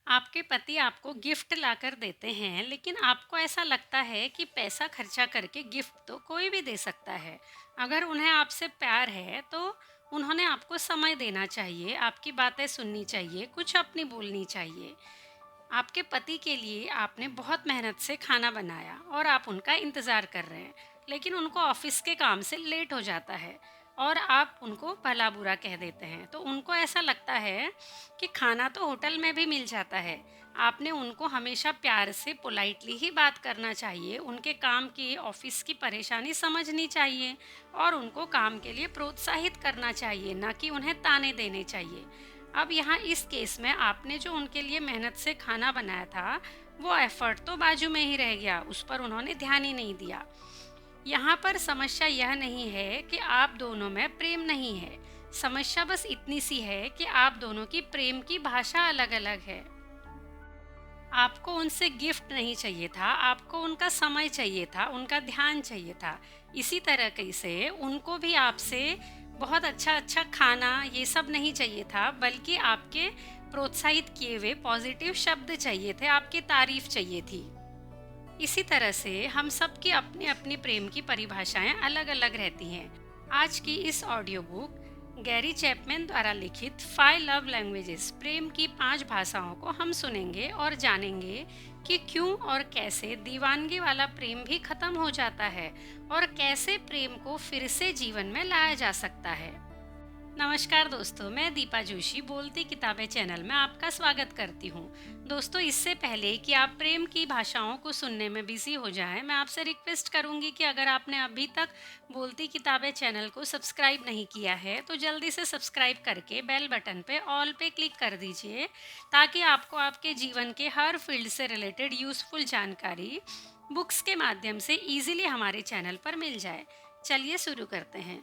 आपके पति आपको गिफ्ट लाकर देते हैं, लेकिन आपको ऐसा लगता है कि पैसा खर्चा करके गिफ्ट तो कोई भी दे सकता है। अगर उन्हें आपसे प्यार है, तो उन्होंने आपको समय देना चाहिए, आपकी बातें सुननी चाहिए, कुछ अपनी बोलनी चाहिए। आपके पति के लिए आपने बहुत मेहनत से खाना बनाया और आप उनका इंतज़ार कर रहे हैं, लेकिन उनको ऑफिस के काम से लेट हो जाता है और आप उनको भला बुरा कह देते हैं, तो उनको ऐसा लगता है कि खाना तो होटल में भी मिल जाता है। आपने उनको हमेशा प्यार से पोलाइटली ही बात करना चाहिए, उनके काम की ऑफिस की परेशानी समझनी चाहिए और उनको काम के लिए प्रोत्साहित करना चाहिए, ना कि उन्हें ताने देने चाहिए। अब यहाँ इस केस में आपने जो उनके लिए मेहनत से खाना बनाया था, वो एफर्ट तो बाजू में ही रह गया, उस पर उन्होंने ध्यान ही नहीं दिया। यहाँ पर समस्या यह नहीं है कि आप दोनों में प्रेम नहीं है, समस्या बस इतनी सी है कि आप दोनों की प्रेम की भाषा अलग अलग है। आपको उनसे गिफ्ट नहीं चाहिए था, आपको उनका समय चाहिए था, उनका ध्यान चाहिए था। इसी तरह से उनको भी आपसे बहुत अच्छा अच्छा खाना ये सब नहीं चाहिए था, बल्कि आपके प्रोत्साहित किए हुए पॉजिटिव शब्द चाहिए थे, आपकी तारीफ चाहिए थी। इसी तरह से हम सब की अपनी अपनी प्रेम की परिभाषाएं अलग अलग रहती हैं। आज की इस ऑडियो बुक गैरी चैपमैन द्वारा लिखित 5 लव लैंग्वेजेस प्रेम की 5 भाषाओं को हम सुनेंगे और जानेंगे कि क्यों और कैसे दीवानगी वाला प्रेम भी खत्म हो जाता है और कैसे प्रेम को फिर से जीवन में लाया जा सकता है। नमस्कार दोस्तों, मैं दीपा जोशी बोलती किताबें चैनल में आपका स्वागत करती हूँ। दोस्तों, इससे पहले कि आप प्रेम की भाषाओं को सुनने में बिजी हो जाएं, मैं आपसे रिक्वेस्ट करूँगी कि अगर आपने अभी तक बोलती किताबें चैनल को सब्सक्राइब नहीं किया है, तो जल्दी से सब्सक्राइब करके बेल बटन पे ऑल पे क्लिक कर दीजिए, ताकि आपको आपके जीवन के हर फील्ड से रिलेटेड यूज़फुल जानकारी बुक्स के माध्यम से ईजिली हमारे चैनल पर मिल जाए। चलिए शुरू करते हैं।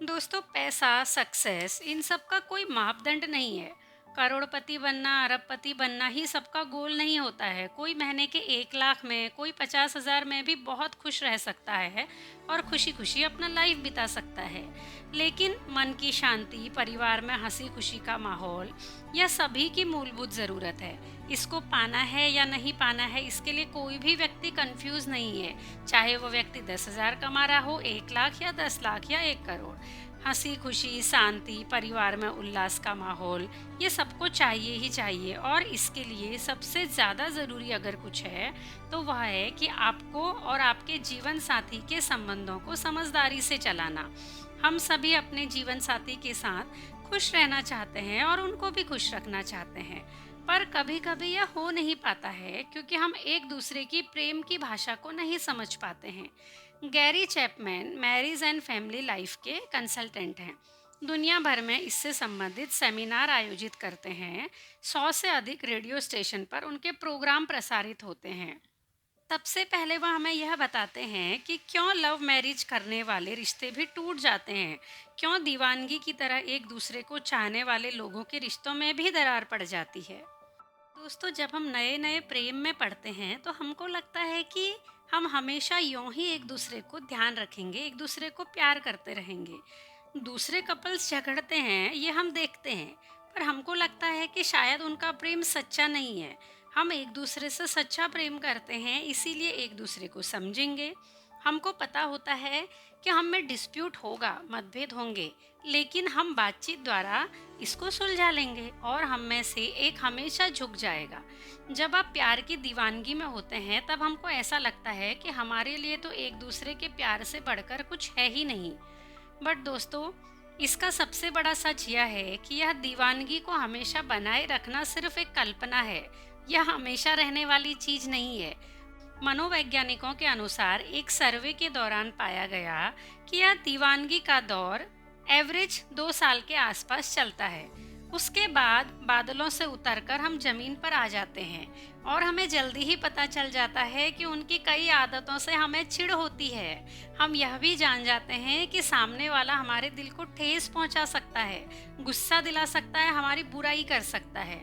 दोस्तों, पैसा, सक्सेस इन सब का कोई मापदंड नहीं है। करोड़पति बनना, अरबपति बनना ही सबका गोल नहीं होता है। कोई महीने के 1 लाख में, कोई 50,000 में भी बहुत खुश रह सकता है और खुशी खुशी अपना लाइफ बिता सकता है। लेकिन मन की शांति, परिवार में हंसी खुशी का माहौल, यह सभी की मूलभूत ज़रूरत है। इसको पाना है या नहीं पाना है, इसके लिए कोई भी व्यक्ति कंफ्यूज नहीं है। चाहे वो व्यक्ति 10,000 कमा रहा हो, 1 लाख या 10 लाख या 1 करोड़। हंसी खुशी, शांति, परिवार में उल्लास का माहौल, ये सबको चाहिए ही चाहिए। और इसके लिए सबसे ज़्यादा ज़रूरी अगर कुछ है, तो वह है कि आपको और आपके जीवन साथी के संबंधों को समझदारी से चलाना। हम सभी अपने जीवन साथी के साथ खुश रहना चाहते हैं और उनको भी खुश रखना चाहते हैं, पर कभी कभी यह हो नहीं पाता है, क्योंकि हम एक दूसरे की प्रेम की भाषा को नहीं समझ पाते हैं। Gary Chapman marriage and family life के कंसल्टेंट हैं। दुनिया भर में इससे संबंधित सेमिनार आयोजित करते हैं। 100 से अधिक रेडियो स्टेशन पर उनके प्रोग्राम प्रसारित होते हैं। सबसे पहले वह हमें यह बताते हैं कि क्यों लव मैरिज करने वाले रिश्ते भी टूट जाते हैं, क्यों दीवानगी की तरह एक दूसरे को चाहने वाले लोगों के रिश्तों में भी दरार पड़ जाती है। दोस्तों, जब हम नए नए प्रेम में पड़ते हैं, तो हमको लगता है कि हम हमेशा यूं ही एक दूसरे को ध्यान रखेंगे, एक दूसरे को प्यार करते रहेंगे। दूसरे कपल्स झगड़ते हैं, ये हम देखते हैं, पर हमको लगता है कि शायद उनका प्रेम सच्चा नहीं है। हम एक दूसरे से सच्चा प्रेम करते हैं, इसीलिए एक दूसरे को समझेंगे। हमको पता होता है कि हम में डिस्प्यूट होगा, मतभेद होंगे, लेकिन हम बातचीत द्वारा इसको सुलझा लेंगे और हम में से एक हमेशा झुक जाएगा। जब आप प्यार की दीवानगी में होते हैं, तब हमको ऐसा लगता है कि हमारे लिए तो एक दूसरे के प्यार से बढ़कर कुछ है ही नहीं। बट दोस्तों, इसका सबसे बड़ा सच यह है कि यह दीवानगी को हमेशा बनाए रखना सिर्फ एक कल्पना है। यह हमेशा रहने वाली चीज नहीं है। मनोवैज्ञानिकों के अनुसार एक सर्वे के दौरान पाया गया कि यह दीवानगी का दौर एवरेज 2 साल के आसपास चलता है। उसके बाद बादलों से उतरकर हम जमीन पर आ जाते हैं और हमें जल्दी ही पता चल जाता है कि उनकी कई आदतों से हमें चिढ़ होती है। हम यह भी जान जाते हैं कि सामने वाला हमारे दिल को ठेस पहुंचा सकता है, गुस्सा दिला सकता है, हमारी बुराई कर सकता है।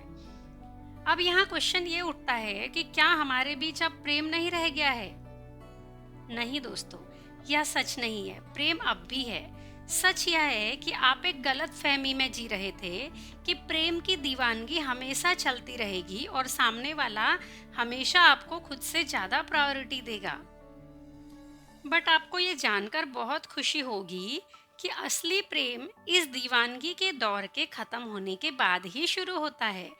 अब यहाँ क्वेश्चन ये उठता है कि क्या हमारे बीच अब प्रेम नहीं रह गया है? नहीं दोस्तों, यह सच नहीं है। प्रेम अब भी है। सच यह है कि आप एक गलत फहमी में जी रहे थे कि प्रेम की दीवानगी हमेशा चलती रहेगी और सामने वाला हमेशा आपको खुद से ज़्यादा प्रायोरिटी देगा। बट आपको ये जानकर बहुत खुशी होगी कि असली प्रेम इस दीवानगी के दौर के ख़त्म होने के बाद ही शुरू होता है,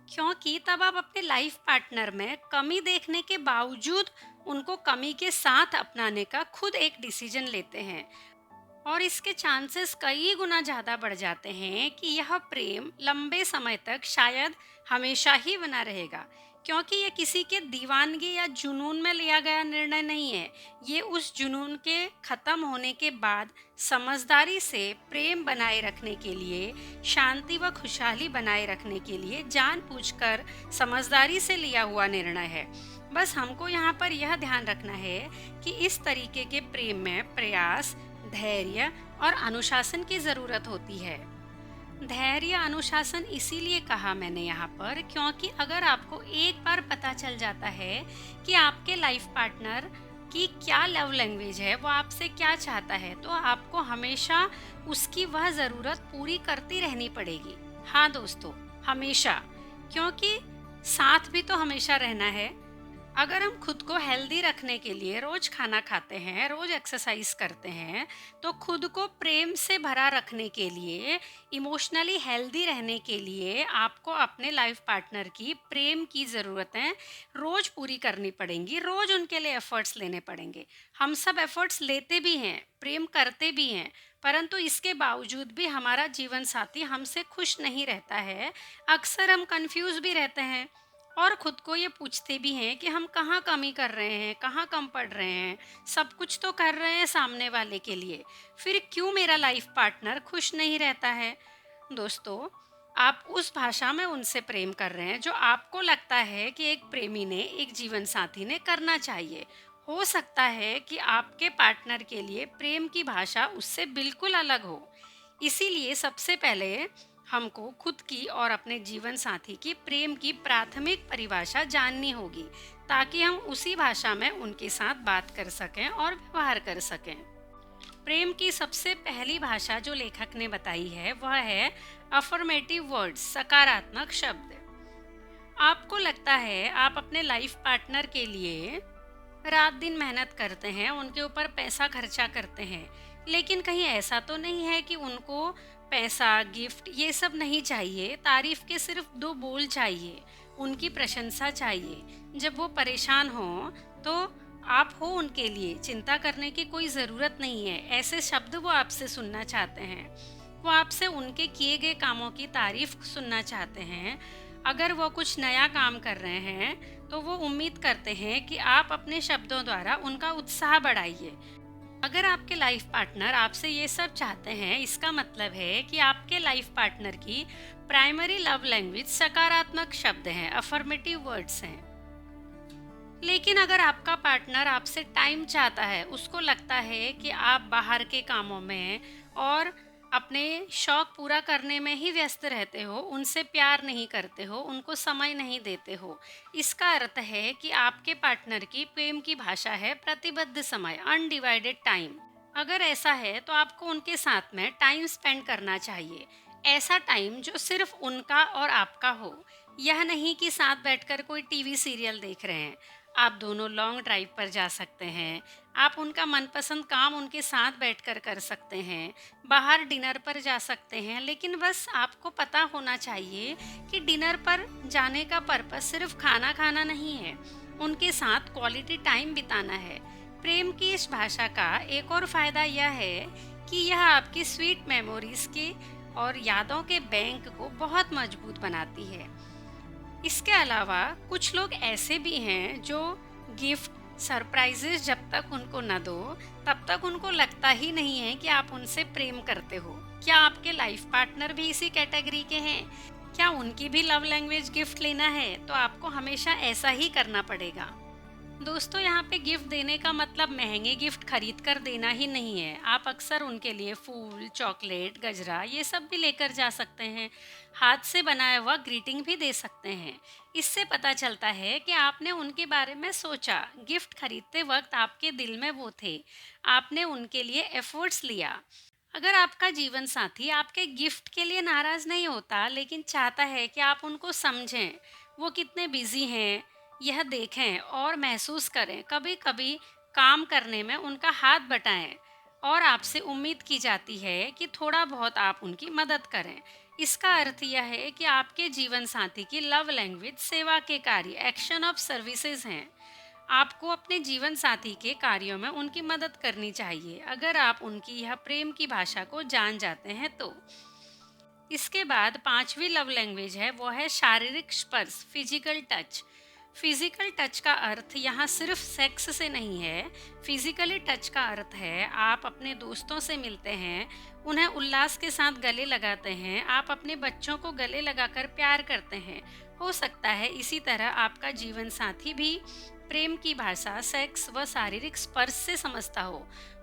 क्योंकि तब आप अपने लाइफ पार्टनर में कमी देखने के बावजूद उनको कमी के साथ अपनाने का खुद एक डिसीजन लेते हैं। और इसके चांसेस कई गुना ज़्यादा बढ़ जाते हैं कि यह प्रेम लंबे समय तक शायद हमेशा ही बना रहेगा, क्योंकि ये किसी के दीवानगी या जुनून में लिया गया निर्णय नहीं है। ये उस जुनून के ख़त्म होने के बाद समझदारी से प्रेम बनाए रखने के लिए, शांति व खुशहाली बनाए रखने के लिए जानबूझकर समझदारी से लिया हुआ निर्णय है। बस हमको यहाँ पर यह ध्यान रखना है कि इस तरीके के प्रेम में प्रयास, धैर्य और अनुशासन की ज़रूरत होती है। धैर्य अनुशासन इसीलिए कहा मैंने यहाँ पर, क्योंकि अगर आपको एक बार पता चल जाता है कि आपके लाइफ पार्टनर की क्या लव लैंग्वेज है, वो आपसे क्या चाहता है, तो आपको हमेशा उसकी वह ज़रूरत पूरी करती रहनी पड़ेगी। हाँ दोस्तों, हमेशा, क्योंकि साथ भी तो हमेशा रहना है। अगर हम खुद को हेल्दी रखने के लिए रोज खाना खाते हैं, रोज एक्सरसाइज करते हैं, तो खुद को प्रेम से भरा रखने के लिए, इमोशनली हेल्दी रहने के लिए आपको अपने लाइफ पार्टनर की प्रेम की ज़रूरतें रोज पूरी करनी पड़ेंगी, रोज उनके लिए एफर्ट्स लेने पड़ेंगे। हम सब एफर्ट्स लेते भी हैं, प्रेम करते भी हैं, परंतु इसके बावजूद भी हमारा जीवन साथी हमसे खुश नहीं रहता है। अक्सर हम कंफ्यूज भी रहते हैं और खुद को ये पूछते भी हैं कि हम कहाँ कमी कर रहे हैं, कहाँ कम पड़ रहे हैं, सब कुछ तो कर रहे हैं सामने वाले के लिए, फिर क्यों मेरा लाइफ पार्टनर खुश नहीं रहता है। दोस्तों, आप उस भाषा में उनसे प्रेम कर रहे हैं जो आपको लगता है कि एक प्रेमी ने, एक जीवन साथी ने करना चाहिए। हो सकता है कि आपके पार्टनर के लिए प्रेम की भाषा उससे बिल्कुल अलग हो। इसीलिए सबसे पहले हमको खुद की और अपने जीवन साथी की प्रेम की प्राथमिक परिभाषा जाननी होगी, ताकि हम उसी भाषा में उनके साथ बात कर सकें और व्यवहार कर सकें। प्रेम की सबसे पहली भाषा जो लेखक ने बताई है वह है अफर्मेटिव वर्ड्स, सकारात्मक शब्द। आपको लगता है आप अपने लाइफ पार्टनर के लिए रात दिन मेहनत करते हैं, उनके ऊपर पैसा खर्चा करते हैं, लेकिन कहीं ऐसा तो नहीं है कि उनको पैसा, गिफ्ट ये सब नहीं चाहिए, तारीफ के सिर्फ दो बोल चाहिए, उनकी प्रशंसा चाहिए। जब वो परेशान हो तो आप हो उनके लिए, चिंता करने की कोई ज़रूरत नहीं है, ऐसे शब्द वो आपसे सुनना चाहते हैं। वो आपसे उनके किए गए कामों की तारीफ सुनना चाहते हैं। अगर वो कुछ नया काम कर रहे हैं तो वो उम्मीद करते हैं कि आप अपने शब्दों द्वारा उनका उत्साह बढ़ाइए। अगर आपके लाइफ पार्टनर आपसे ये सब चाहते हैं, इसका मतलब है कि आपके लाइफ पार्टनर की प्राइमरी लव लैंग्वेज सकारात्मक शब्द हैं, अफर्मेटिव वर्ड्स हैं। लेकिन अगर आपका पार्टनर आपसे टाइम चाहता है, उसको लगता है कि आप बाहर के कामों में और अपने शौक पूरा करने में ही व्यस्त रहते हो, उनसे प्यार नहीं करते हो, उनको समय नहीं देते हो, इसका अर्थ है कि आपके पार्टनर की प्रेम की भाषा है प्रतिबद्ध समय, अनडिवाइडेड टाइम। अगर ऐसा है तो आपको उनके साथ में टाइम स्पेंड करना चाहिए, ऐसा टाइम जो सिर्फ उनका और आपका हो। यह नहीं कि साथ बैठकर कोई टीवी सीरियल देख रहे हैं। आप दोनों लॉन्ग ड्राइव पर जा सकते हैं, आप उनका मनपसंद काम उनके साथ बैठकर कर सकते हैं, बाहर डिनर पर जा सकते हैं, लेकिन बस आपको पता होना चाहिए कि डिनर पर जाने का पर्पस सिर्फ खाना खाना नहीं है, उनके साथ क्वालिटी टाइम बिताना है। प्रेम की इस भाषा का एक और फायदा यह है कि यह आपकी स्वीट मेमोरीज की और यादों के बैंक को बहुत मजबूत बनाती है। इसके अलावा कुछ लोग ऐसे भी हैं जो गिफ्ट, सरप्राइजेस जब तक उनको न दो, तब तक उनको लगता ही नहीं है कि आप उनसे प्रेम करते हो। क्या आपके लाइफ पार्टनर भी इसी कैटेगरी के हैं? क्या उनकी भी लव लैंग्वेज गिफ्ट लेना है? तो आपको हमेशा ऐसा ही करना पड़ेगा। दोस्तों, यहाँ पे गिफ्ट देने का मतलब महंगे गिफ्ट खरीद कर देना ही नहीं है। आप अक्सर उनके लिए फूल, चॉकलेट, गजरा ये सब भी लेकर जा सकते हैं। हाथ से बनाया हुआ ग्रीटिंग भी दे सकते हैं। इससे पता चलता है कि आपने उनके बारे में सोचा, गिफ्ट खरीदते वक्त आपके दिल में वो थे, आपने उनके लिए एफर्ट्स लिया। अगर आपका जीवन साथी आपके गिफ्ट के लिए नाराज नहीं होता लेकिन चाहता है कि आप उनको समझें, वो कितने बिजी हैं, यह देखें और महसूस करें, कभी कभी काम करने में उनका हाथ बटाएं और आपसे उम्मीद की जाती है कि थोड़ा बहुत आप उनकी मदद करें। इसका अर्थ यह है कि आपके जीवन साथी की लव लैंग्वेज सेवा के कार्य, एक्शन ऑफ सर्विसेज हैं। आपको अपने जीवन साथी के कार्यों में उनकी मदद करनी चाहिए, अगर आप उनकी यह प्रेम की भाषा को जान जाते हैं तो। इसके बाद पांचवी लव लैंग्वेज है, वो है शारीरिक स्पर्श, फिजिकल टच। फिजिकल टच का अर्थ यहाँ सिर्फ सेक्स से नहीं है। फिजिकली टच का अर्थ है आप अपने दोस्तों से मिलते हैं, उन्हें उल्लास के साथ गले लगाते हैं, आप अपने बच्चों को गले लगाकर प्यार करते हैं। हो सकता है इसी तरह आपका जीवन साथी भी प्रेम की भाषा सेक्स व शारीरिक स्पर्श से समझता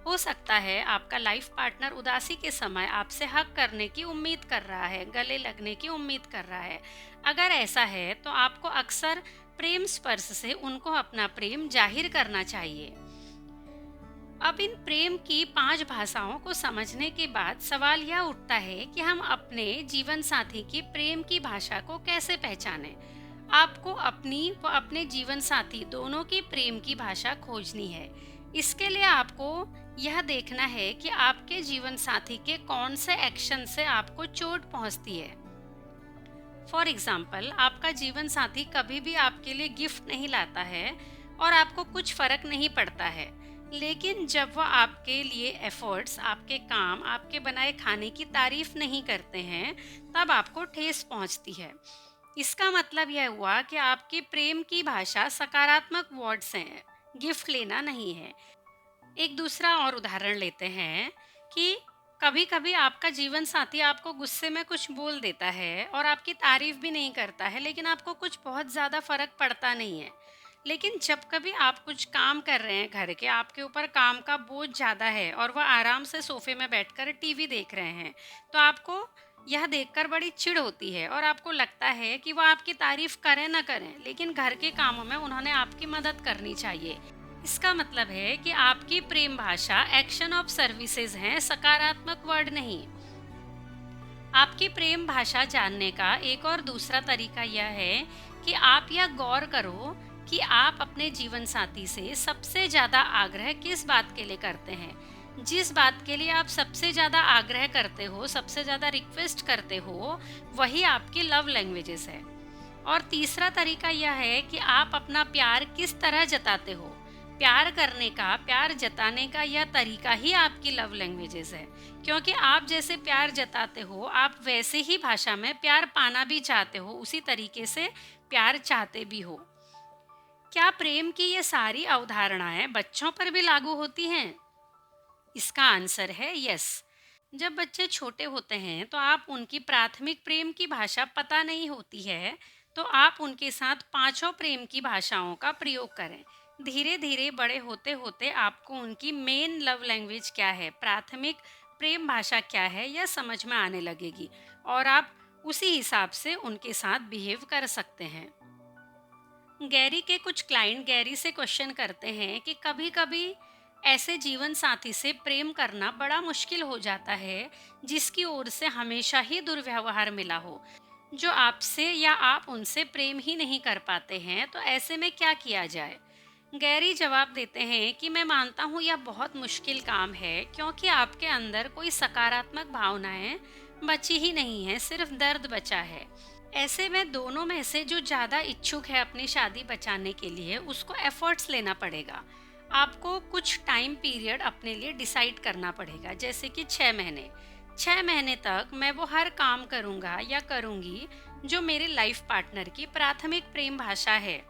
हो सकता है आपका लाइफ पार्टनर उदासी के समय आपसे हक करने की उम्मीद कर रहा है, गले लगने की उम्मीद कर रहा है। अगर ऐसा है तो आपको अक्सर प्रेम स्पर्श से उनको अपना प्रेम जाहिर करना चाहिए। अब इन प्रेम की 5 भाषाओं को समझने के बाद सवाल यह उठता है कि हम अपने जीवन साथी की प्रेम की भाषा को कैसे पहचानें। आपको अपनी व अपने जीवन साथी दोनों की प्रेम की भाषा खोजनी है। इसके लिए आपको यह देखना है कि आपके जीवन साथी के कौन से एक्शन से आपको चोट पहुंचती है। फॉर एग्जाम्पल, आपका जीवन साथी कभी भी आपके लिए गिफ्ट नहीं लाता है और आपको कुछ फर्क नहीं पड़ता है, लेकिन जब वह आपके लिए एफर्ट्स, आपके काम, आपके बनाए खाने की तारीफ नहीं करते हैं, तब आपको ठेस पहुंचती है। इसका मतलब यह हुआ कि आपकी प्रेम की भाषा सकारात्मक वर्ड्स हैं, गिफ्ट लेना नहीं है। एक दूसरा और उदाहरण लेते हैं कि कभी-कभी आपका जीवन साथी आपको गुस्से में कुछ बोल देता है और आपकी तारीफ भी नहीं करता है, लेकिन आपको कुछ बहुत ज़्यादा फर्क पड़ता नहीं है। लेकिन जब कभी आप कुछ काम कर रहे हैं घर के, आपके ऊपर काम का बोझ ज़्यादा है और वह आराम से सोफे में बैठकर टीवी देख रहे हैं, तो आपको यह देखकर बड़ी चिढ़ होती है और आपको लगता है कि वह आपकी तारीफ करें ना करें, लेकिन घर के कामों में उन्होंने आपकी मदद करनी चाहिए। इसका मतलब है कि आपकी प्रेम भाषा एक्शन ऑफ सर्विसेज है, सकारात्मक वर्ड नहीं। आपकी प्रेम भाषा जानने का एक और दूसरा तरीका यह है कि आप यह गौर करो कि आप अपने जीवन साथी से सबसे ज्यादा आग्रह किस बात के लिए करते हैं। जिस बात के लिए आप सबसे ज्यादा आग्रह करते हो, सबसे ज्यादा रिक्वेस्ट करते हो, वही आपकी लव लैंग्वेजेस है। और तीसरा तरीका यह है कि आप अपना प्यार किस तरह जताते हो। प्यार करने का, प्यार जताने का यह तरीका ही आपकी लव लैंग्वेजेस है, क्योंकि आप जैसे प्यार जताते हो, आप वैसे ही भाषा में प्यार पाना भी चाहते हो, उसी तरीके से प्यार चाहते भी हो। क्या प्रेम की ये सारी अवधारणाएं बच्चों पर भी लागू होती हैं? इसका आंसर है यस। जब बच्चे छोटे होते हैं तो आप उनकी प्राथमिक प्रेम की भाषा पता नहीं होती है, तो आप उनके साथ पांचों प्रेम की भाषाओं का प्रयोग करें। धीरे धीरे बड़े होते होते आपको उनकी मेन लव लैंग्वेज क्या है, प्राथमिक प्रेम भाषा क्या है, यह समझ में आने लगेगी और आप उसी हिसाब से उनके साथ बिहेव कर सकते हैं। गैरी के कुछ क्लाइंट गैरी से क्वेश्चन करते हैं कि कभी कभी ऐसे जीवन साथी से प्रेम करना बड़ा मुश्किल हो जाता है जिसकी ओर से हमेशा ही दुर्व्यवहार मिला हो, जो आपसे या आप उनसे प्रेम ही नहीं कर पाते हैं, तो ऐसे में क्या किया जाए। गैरी जवाब देते हैं कि मैं मानता हूँ यह बहुत मुश्किल काम है, क्योंकि आपके अंदर कोई सकारात्मक भावनाएं बची ही नहीं है, सिर्फ दर्द बचा है। ऐसे में दोनों में से जो ज़्यादा इच्छुक है अपनी शादी बचाने के लिए, उसको एफर्ट्स लेना पड़ेगा। आपको कुछ टाइम पीरियड अपने लिए डिसाइड करना पड़ेगा, जैसे कि 6 महीने। 6 महीने तक मैं वो हर काम करूँगा या करूँगी जो मेरे लाइफ पार्टनर की प्राथमिक प्रेम भाषा है,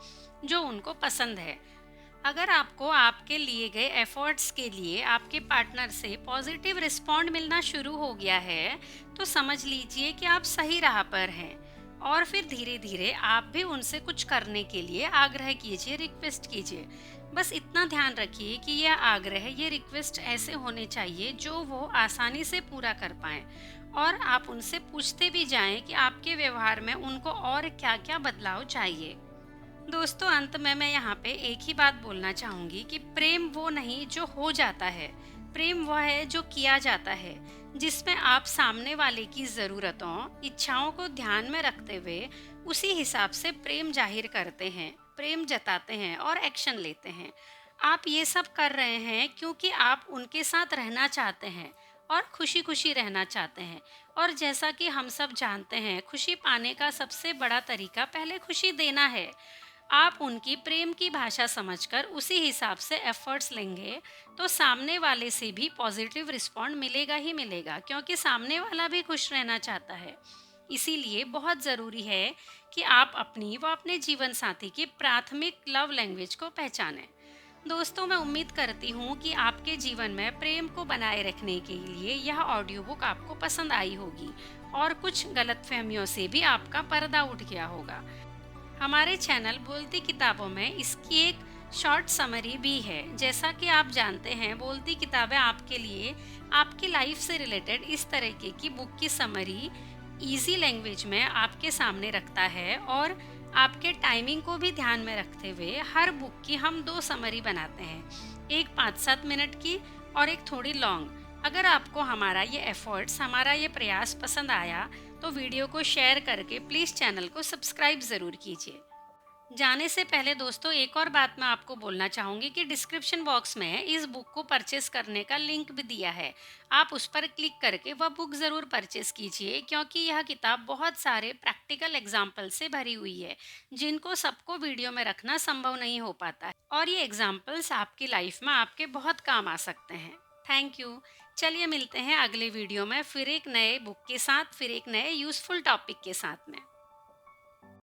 जो उनको पसंद है। अगर आपको आपके लिए गए एफर्ट्स के लिए आपके पार्टनर से पॉजिटिव रिस्पॉन्ड मिलना शुरू हो गया है, तो समझ लीजिए कि आप सही राह पर हैं। और फिर धीरे धीरे आप भी उनसे कुछ करने के लिए आग्रह कीजिए, रिक्वेस्ट कीजिए। बस इतना ध्यान रखिए कि यह आग्रह, ये रिक्वेस्ट ऐसे होने चाहिए जो वो आसानी से पूरा कर पाएं, और आप उनसे पूछते भी जाएं कि आपके व्यवहार में उनको और क्या क्या बदलाव चाहिए। दोस्तों, अंत में मैं यहाँ पे एक ही बात बोलना चाहूँगी कि प्रेम वो नहीं जो हो जाता है, प्रेम वह है जो किया जाता है, जिसमें आप सामने वाले की ज़रूरतों, इच्छाओं को ध्यान में रखते हुए उसी हिसाब से प्रेम जाहिर करते हैं, प्रेम जताते हैं और एक्शन लेते हैं। आप ये सब कर रहे हैं क्योंकि आप उनके साथ रहना चाहते हैं और खुशी-खुशी रहना चाहते हैं। और जैसा कि हम सब जानते हैं, खुशी पाने का सबसे बड़ा तरीका पहले खुशी देना है। आप उनकी प्रेम की भाषा समझकर उसी हिसाब से एफर्ट्स लेंगे, तो सामने वाले से भी पॉजिटिव रिस्पॉन्ड मिलेगा ही मिलेगा, क्योंकि सामने वाला भी खुश रहना चाहता है। इसीलिए बहुत ज़रूरी है कि आप अपनी व अपने जीवन साथी की प्राथमिक लव लैंग्वेज को पहचानें। दोस्तों, मैं उम्मीद करती हूँ कि आपके जीवन में प्रेम को बनाए रखने के लिए यह ऑडियो बुक आपको पसंद आई होगी और कुछ गलतफहमियों से भी आपका पर्दा उठ गया होगा। हमारे चैनल बोलती किताबों में इसकी एक शॉर्ट समरी भी है। जैसा कि आप जानते हैं, बोलती किताबें आपके लिए आपकी लाइफ से रिलेटेड इस तरीके की बुक की समरी इजी लैंग्वेज में आपके सामने रखता है और आपके टाइमिंग को भी ध्यान में रखते हुए हर बुक की हम दो समरी बनाते हैं, एक 5-7 मिनट की और एक थोड़ी लॉन्ग। अगर आपको हमारा ये प्रयास पसंद आया, तो वीडियो को शेयर करके प्लीज़ चैनल को सब्सक्राइब ज़रूर कीजिए। जाने से पहले दोस्तों, एक और बात मैं आपको बोलना चाहूँगी कि डिस्क्रिप्शन बॉक्स में इस बुक को परचेस करने का लिंक भी दिया है। आप उस पर क्लिक करके वह बुक ज़रूर परचेस कीजिए, क्योंकि यह किताब बहुत सारे प्रैक्टिकल एग्जाम्पल से भरी हुई है, जिनको सबको वीडियो में रखना संभव नहीं हो पाता है। और ये एग्जाम्पल्स आपकी लाइफ में आपके बहुत काम आ सकते हैं। Thank you. चलिए मिलते हैं अगले वीडियो में फिर एक नए बुक के साथ, फिर एक नए यूज़फुल टॉपिक के साथ में।